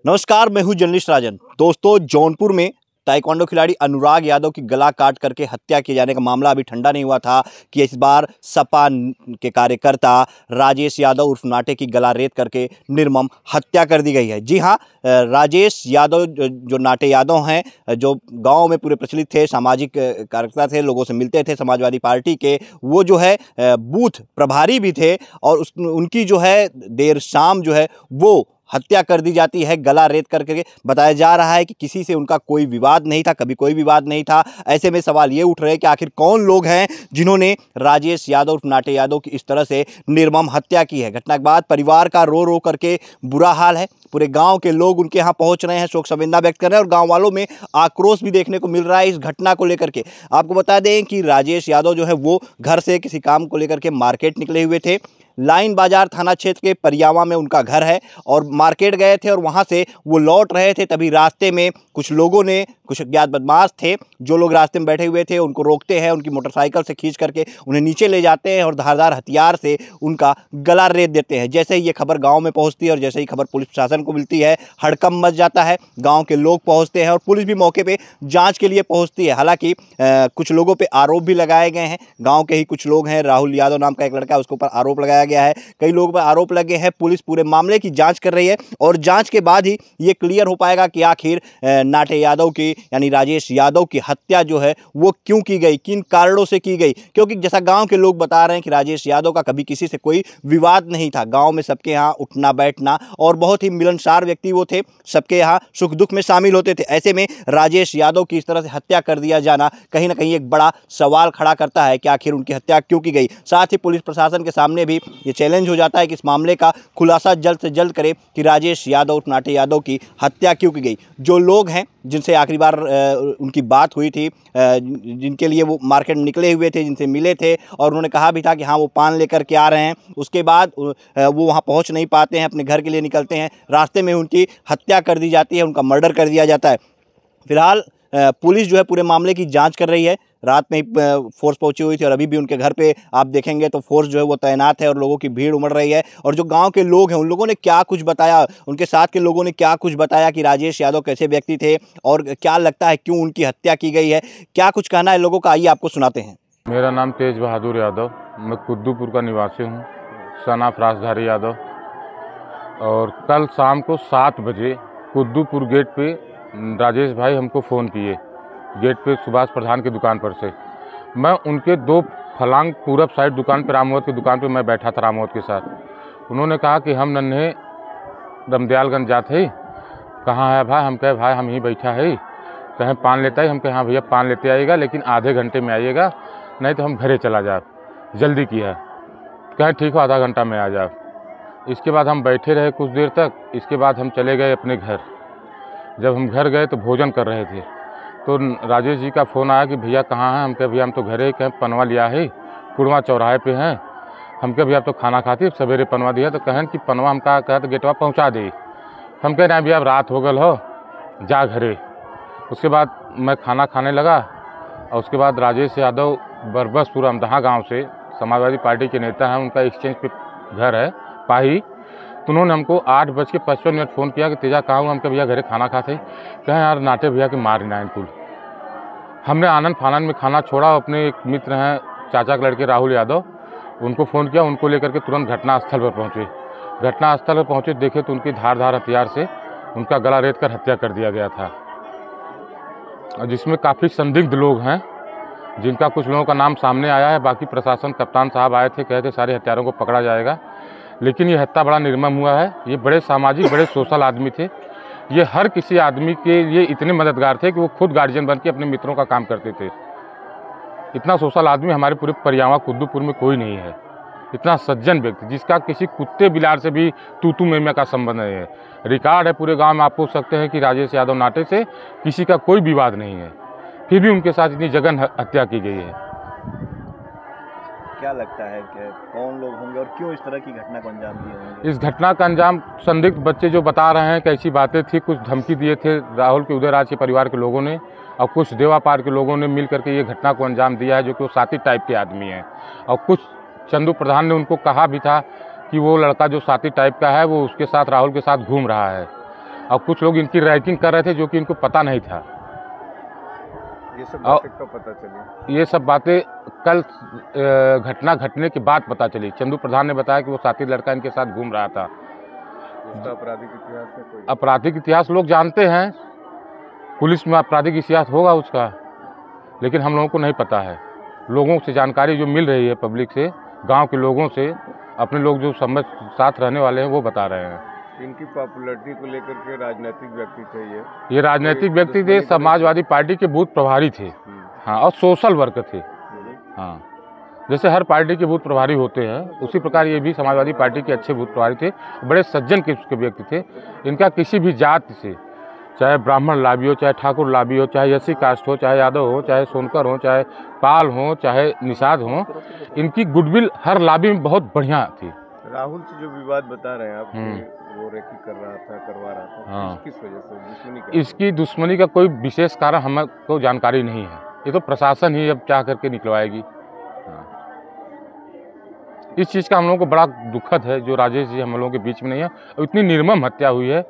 नमस्कार, मैं हूं जर्नलिस्ट राजन। दोस्तों, जौनपुर में ताइक्वांडो खिलाड़ी अनुराग यादव की गला काट करके हत्या किए जाने का मामला अभी ठंडा नहीं हुआ था कि इस बार सपा के कार्यकर्ता राजेश यादव उर्फ नाटे की गला रेत करके निर्मम हत्या कर दी गई है। जी हां, राजेश यादव जो नाटे यादव हैं, जो गांव में पूरे प्रचलित थे, सामाजिक कार्यकर्ता थे, लोगों से मिलते थे, समाजवादी पार्टी के, वो जो है बूथ प्रभारी भी थे और उनकी जो है देर शाम जो है वो हत्या कर दी जाती है गला रेत करके। बताया जा रहा है कि किसी से उनका कोई विवाद नहीं था, कभी कोई विवाद नहीं था। ऐसे में सवाल ये उठ रहे हैं कि आखिर कौन लोग हैं जिन्होंने राजेश यादव नाटे यादव की इस तरह से निर्मम हत्या की है। घटना के बाद परिवार का रो रो करके बुरा हाल है। पूरे गांव के लोग उनके यहाँ पहुंच रहे हैं, शोक संवेदना व्यक्त कर रहे हैं और गांव वालों में आक्रोश भी देखने को मिल रहा है इस घटना को लेकर के। आपको बता दें कि राजेश यादव जो है वो घर से किसी काम को लेकर के मार्केट निकले हुए थे। लाइन बाजार थाना क्षेत्र के परियावा में उनका घर है और मार्केट गए थे और वहां से वो लौट रहे थे। तभी रास्ते में कुछ लोगों ने, कुछ अज्ञात बदमाश थे, जो लोग रास्ते में बैठे हुए थे, उनको रोकते हैं, उनकी मोटरसाइकिल से खींच करके उन्हें नीचे ले जाते हैं और धारदार हथियार से उनका गला रेत देते हैं। जैसे ही ये खबर गांव में पहुंचती है और जैसे ही खबर पुलिस प्रशासन को मिलती है, हड़कंप मच जाता है। गांव के लोग पहुंचते हैं और पुलिस भी मौके पे जांच के लिए पहुंचती है। हालांकि कुछ लोगों पे आरोप भी लगाए गए हैं। गांव के ही कुछ लोग हैं, राहुल यादव नाम का एक लड़का है, उसके ऊपर आरोप लगाया गया है। कई लोगों पर आरोप लगे हैं। पुलिस पूरे मामले की जांच कर रही है और जांच के बाद ही ये क्लियर हो पाएगा कि आखिर नाटे यादव की यानी राजेश यादव की हत्या जो है वो क्यों की गई, किन कारणों से की गई। क्योंकि जैसा गांव के लोग बता रहे हैं कि राजेश यादव का कभी किसी से कोई विवाद नहीं था। गांव में सबके यहाँ उठना बैठना और बहुत ही मिलनसार व्यक्ति वो थे, सबके यहाँ सुख दुख में शामिल होते थे। ऐसे में राजेश यादव की इस तरह से हत्या कर दिया जाना कहीं ना कहीं एक बड़ा सवाल खड़ा करता है कि आखिर उनकी हत्या क्यों की गई। साथ ही पुलिस प्रशासन के सामने भी ये चैलेंज हो जाता है कि इस मामले का खुलासा जल्द से जल्द करे कि राजेश यादव नाटे यादव की हत्या क्यों की गई। जो लोग हैं जिनसे आखिरी बार उनकी बात हुई थी, जिनके लिए वो मार्केट में निकले हुए थे, जिनसे मिले थे और उन्होंने कहा भी था कि हाँ वो पान लेकर के आ रहे हैं, उसके बाद वो वहाँ पहुँच नहीं पाते हैं, अपने घर के लिए निकलते हैं, रास्ते में उनकी हत्या कर दी जाती है, उनका मर्डर कर दिया जाता है। फिलहाल पुलिस जो है पूरे मामले की जांच कर रही है। रात में ही फोर्स पहुंची हुई थी और अभी भी उनके घर पे आप देखेंगे तो फोर्स जो है वो तैनात है और लोगों की भीड़ उमड़ रही है। और जो गांव के लोग हैं उन लोगों ने क्या कुछ बताया, उनके साथ के लोगों ने क्या कुछ बताया कि राजेश यादव कैसे व्यक्ति थे और क्या लगता है क्यों उनकी हत्या की गई है, क्या कुछ कहना है लोगों का, आइए आपको सुनाते हैं। मेरा नाम तेज बहादुर यादव, मैं कुद्दूपुर का निवासी हूँ, सना फरासधारी यादव। और कल शाम को 7 बजे कुद्दूपुर गेट पे राजेश भाई हमको फ़ोन किए, गेट पे सुभाष प्रधान की दुकान पर से। मैं उनके 2 फलांग पूरब साइड दुकान पे, रामोहत की दुकान पे मैं बैठा था रामोहत के साथ। उन्होंने कहा कि हम नन्हे रमदयालगंज जाते ही, कहाँ है भाई? हम कहे भाई हम ही बैठा है। कहें पान लेता है? हम कहे हाँ भैया पान लेते आइएगा, लेकिन आधे घंटे में आइएगा, नहीं तो हम घरे चला जाए, जल्दी की है। कहें ठीक हो, आधा घंटा में आ जाओ। इसके बाद हम बैठे रहे कुछ देर तक। इसके बाद हम चले गए अपने घर। जब हम घर गए तो भोजन कर रहे थे तो राजेश जी का फ़ोन आया कि भैया कहाँ हैं? हम कहे भैया हम तो घरे, कहें पनवा लिया है, कुड़वा चौराहे पे हैं। हम कहे भैया अब तो खाना खाती, सवेरे पनवा दिया। तो कहें कि पनवा हम कहा तो गेटवा पहुँचा दे। हम कह रहे हैं भैया अब रात हो गल हो, जा घरे। उसके बाद मैं खाना खाने लगा और उसके बाद राजेश यादव बरबसपुर अमदहा गाँव से, समाजवादी पार्टी के नेता हैं, उनका एक्सचेंज पे घर है पाही। तो उन्होंने हमको 8:55 फ़ोन किया कि तेजा कहाँ हूँ? हम कहे भैया घरे खाना खाते। कहें यार नाटे भैया के मार नाइन कुल। हमने आनंद फानंद में खाना छोड़ा। अपने एक मित्र हैं चाचा के लड़के राहुल यादव, उनको फ़ोन किया, उनको लेकर के तुरंत घटनास्थल पर पहुँचे। घटनास्थल पर पहुँचे, देखे तो उनकी धारदार हथियार से उनका गला रेत कर हत्या कर दिया गया था, जिसमें काफ़ी संदिग्ध लोग हैं, जिनका कुछ लोगों का नाम सामने आया है। बाकी प्रशासन, कप्तान साहब आए थे, कहते सारे हत्यारों को पकड़ा जाएगा। लेकिन ये हत्या बड़ा निर्मम हुआ है। ये बड़े सामाजिक, बड़े सोशल आदमी थे। ये हर किसी आदमी के लिए इतने मददगार थे कि वो खुद गार्जियन बन के अपने मित्रों का काम करते थे। इतना सोशल आदमी हमारे पूरे परियावा कुद्दूपुर में कोई नहीं है। इतना सज्जन व्यक्ति जिसका किसी कुत्ते बिलार से भी तू मैया का संबंध नहीं है। रिकॉर्ड है पूरे गांव में, आप पूछ सकते हैं कि राजेश यादव नाटे से किसी का कोई विवाद नहीं है, फिर भी उनके साथ इतनी जघन्य हत्या की गई है। क्या लगता है कि कौन लोग होंगे और क्यों इस तरह की घटना को अंजाम दिए होंगे? इस घटना का अंजाम संदिग्ध बच्चे जो बता रहे हैं, कैसी बातें थी, कुछ धमकी दिए थे राहुल के उदयराज के परिवार के लोगों ने और कुछ देवापार के लोगों ने मिल करके ये घटना को अंजाम दिया है, जो कि वो साथी टाइप के आदमी हैं। और कुछ चंदू प्रधान ने उनको कहा भी था कि वो लड़का जो साथी टाइप का है वो उसके साथ, राहुल के साथ घूम रहा है। और कुछ लोग इनकी रैगिंग कर रहे थे जो कि इनको पता नहीं था। ये सब बातें कब पता चली? ये सब बातें कल घटना घटने के बाद पता चली। चंदू प्रधान ने बताया कि वो साथी लड़का इनके साथ घूम रहा था। उसका आपराधिक इतिहास है कोई? आपराधिक इतिहास लोग जानते हैं, पुलिस में आपराधिक इतिहास होगा उसका, लेकिन हम लोगों को नहीं पता है। लोगों से जानकारी जो मिल रही है पब्लिक से, गांव के लोगों से, अपने लोग जो समझ साथ रहने वाले हैं वो बता रहे हैं। इनकी पॉपुलैरिटी को लेकर के राजनीतिक व्यक्ति थे ये राजनीतिक व्यक्ति थे, समाजवादी पार्टी के बूथ प्रभारी थे। हाँ, और सोशल वर्कर थे। हाँ, जैसे हर पार्टी के बूथ प्रभारी होते हैं उसी प्रकार ये भी समाजवादी पार्टी के अच्छे बूथ प्रभारी थे। बड़े सज्जन किस्म के व्यक्ति थे। इनका किसी भी जाति से, चाहे ब्राह्मण लाभी हो, चाहे ठाकुर लाभी हो, चाहे एससी कास्ट हो, चाहे यादव हो, चाहे सोनकर हो, चाहे पाल हो, चाहे निषाद हो, इनकी गुडविल हर लाभी में बहुत बढ़िया थी। राहुल से जो विवाद बता रहे हैं आप, वो रेकी करवा रहा था, हाँ, किस वजह से दुश्मनी क्या? इसकी दुश्मनी का कोई विशेष कारण हमको जानकारी नहीं है। ये तो प्रशासन ही अब चाह करके निकलवाएगी। हाँ, इस चीज़ का हम लोगों को बड़ा दुखद है जो राजेश जी हम लोगों के बीच में नहीं है। और इतनी निर्मम हत्या हुई है,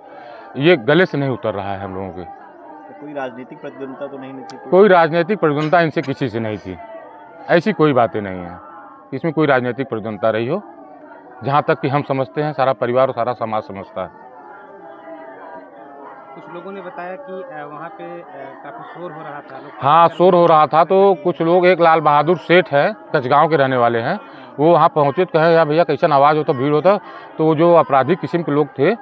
ये गले से नहीं उतर रहा है हम लोगों के। तो कोई राजनीतिक प्रतिद्वंदता तो नहीं थी? कोई राजनीतिक प्रतिद्वंदता इनसे किसी से नहीं थी। ऐसी कोई बातें नहीं है इसमें कोई राजनीतिक प्रतिद्वंदता रही हो। जहाँ तक कि हम समझते हैं, सारा परिवार और सारा समाज समझता है। कुछ लोगों ने बताया कि वहाँ पे काफ़ी शोर हो रहा था। हाँ, शोर हो रहा था तो कुछ लोग, एक लाल बहादुर सेठ है, कचगांव के रहने वाले हैं, वो वहाँ पहुँचे तो कहे यार भैया कैसा आवाज़ होता, भीड़ होता। तो वो जो आपराधिक किस्म के लोग थे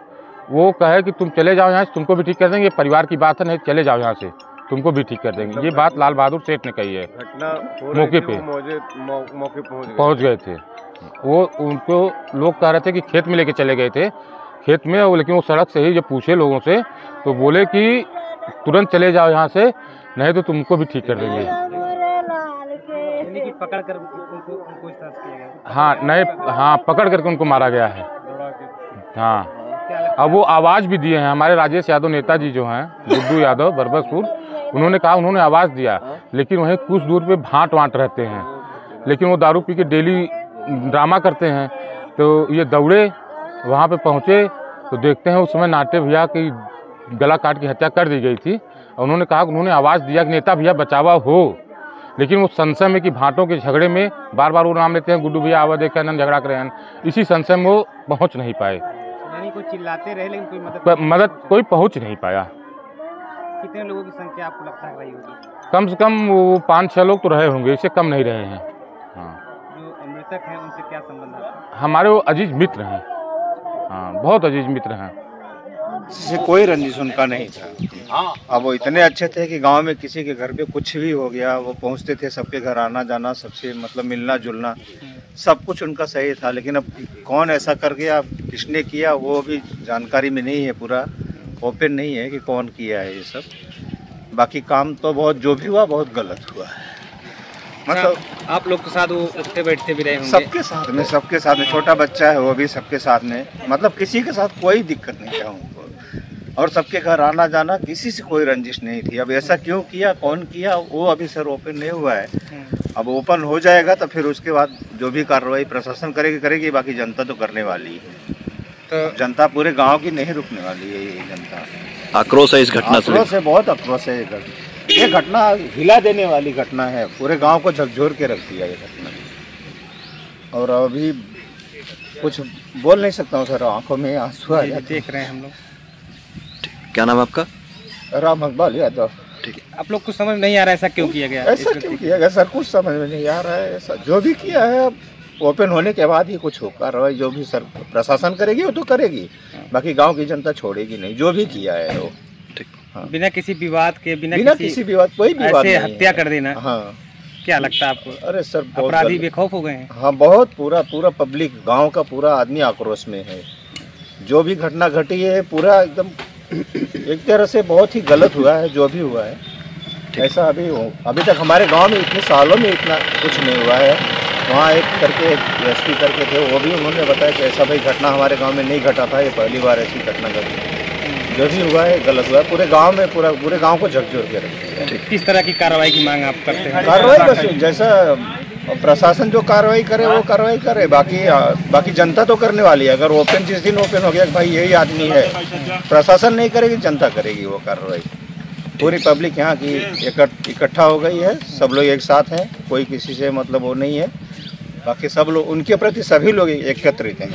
वो कहे कि तुम चले जाओ यहाँ से, तुमको भी ठीक कर देंगे, ये परिवार की बात है, नहीं चले जाओ यहाँ से, तुमको भी ठीक कर देंगे। ये बात लाल बहादुर सेठ ने कही है। घटना मौके पे पहुँच गए थे वो। उनको लोग कह रहे थे कि खेत में लेके चले गए थे, खेत में, लेकिन वो सड़क से ही जब पूछे लोगों से तो बोले कि तुरंत चले जाओ यहाँ से, नहीं तो तुमको भी ठीक कर देंगे। पकड़ कर उनको इस तरह से किया गया? हाँ, नहीं, हाँ, पकड़ करके उनको मारा गया है। हाँ, अब वो आवाज़ भी दिए हैं हमारे राजेश यादव नेताजी जो हैं, गुड्डू यादव बरबसपुर, उन्होंने कहा, उन्होंने आवाज़ दिया, लेकिन वहीं कुछ दूर पे भांट वांट रहते हैं, लेकिन वो दारू पी के डेली ड्रामा करते हैं। तो ये दौड़े, वहाँ पे पहुँचे तो देखते हैं उस समय नाटे भैया की गला काट की हत्या कर दी गई थी। और उन्होंने कहा, उन्होंने आवाज़ दिया कि नेता भैया बचावा हो, लेकिन वो संशय में कि भांटों के झगड़े में बार बार वो नाम लेते हैं, गुड्डू भैया आवाज़ देकर न झगड़ा करें, इसी संशय में वो पहुँच नहीं पाए। कोई चिल्लाते रहे लेकिन कोई मदद कोई पहुँच नहीं पाया। कितने लोगों की संख्या आपको लगता है रही होगी? कम से कम वो 5-6 लोग तो रहे होंगे, इससे कम नहीं रहे हैं। हाँ, जो मृतक हैं उनसे क्या संबंध है? हमारे वो अजीज मित्र हैं। हाँ, बहुत अजीज मित्र हैं। से कोई रंजिश उनका नहीं था। अब वो इतने अच्छे थे कि गांव में किसी के घर पे कुछ भी हो गया वो पहुंचते थे, सबके घर आना जाना, सबसे मतलब मिलना जुलना, सब कुछ उनका सही था। लेकिन अब कौन ऐसा कर गया, किसने किया, वो भी जानकारी में नहीं है, पूरा ओपन नहीं है कि कौन किया है ये सब। बाकी काम तो बहुत जो भी हुआ बहुत गलत हुआ है। मतलब आप लोग के साथ वो उठते बैठते भी रहे होंगे? सबके साथ में छोटा बच्चा है वो भी सबके साथ में, मतलब किसी के साथ कोई दिक्कत नहीं था उनको, और सबके घर आना जाना, किसी से कोई रंजिश नहीं थी। अब ऐसा क्यों किया, कौन किया, वो अभी सर ओपन नहीं हुआ है। अब ओपन हो जाएगा तो फिर उसके बाद जो भी कार्रवाई प्रशासन करेगी, बाकी जनता तो करने वाली है। तो जनता पूरे गांव की नहीं रुकने वाली है। ये जनता आक्रोश है इस घटना से, आक्रोश है, बहुत आक्रोश है। ये घटना हिला देने वाली घटना है, पूरे गांव को झकझोर के रख दिया ये घटना। और अभी कुछ बोल नहीं सकता हूँ सर, आंखों में आंसू आ जाते। देख रहे हैं हम लोग। क्या नाम है आपका? राम इकबाल यादव। ठीक है, आप लोग को समझ नहीं आ रहा ऐसा क्यों किया गया? ऐसा क्यों किया गया सर, कुछ समझ में नहीं आ रहा है। ऐसा जो भी किया है अब ओपन होने के बाद ही कुछ होगा। कार्रवाई जो भी सर प्रशासन करेगी वो तो करेगी, बाकी गांव की जनता छोड़ेगी नहीं, जो भी किया है वो। हाँ। बिना किसी विवाद के, बिना किसी विवाद, कोई विवाद ऐसे हत्या कर देना। हाँ, क्या लगता है आपको? अरे सर, अपराधी बेखौफ हो गए हैं। हाँ, बहुत पूरा पब्लिक, गांव का पूरा आदमी आक्रोश में है। जो भी घटना घटी है पूरा एकदम एक तरह से बहुत ही गलत हुआ है जो भी हुआ है। ऐसा अभी तक हमारे गांव में इतने सालों में इतना कुछ नहीं हुआ है। वहाँ एक करके एसपी करके थे, वो भी उन्होंने बताया कि ऐसा भाई घटना हमारे गांव में नहीं घटा था, ये पहली बार ऐसी घटना घटी। जो भी हुआ है गलत हुआ है, पूरे गांव में पूरे गांव को झकझोर के रख दिया। किस तरह की कार्रवाई की मांग आप करते हैं? कार्रवाई बस जैसा और प्रशासन जो कार्रवाई करे वो कार्रवाई करे, बाकी जनता तो करने वाली है। अगर ओपन जिस दिन ओपन हो गया कि भाई यही आदमी है, प्रशासन नहीं करेगी, जनता करेगी वो कार्रवाई। पूरी पब्लिक यहाँ की इकट्ठा हो गई है, सब लोग एक साथ हैं, कोई किसी से मतलब वो नहीं है। बाकी सब लोग उनके प्रति सभी लोग एकत्रित हैं।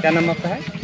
क्या नाम आपका है?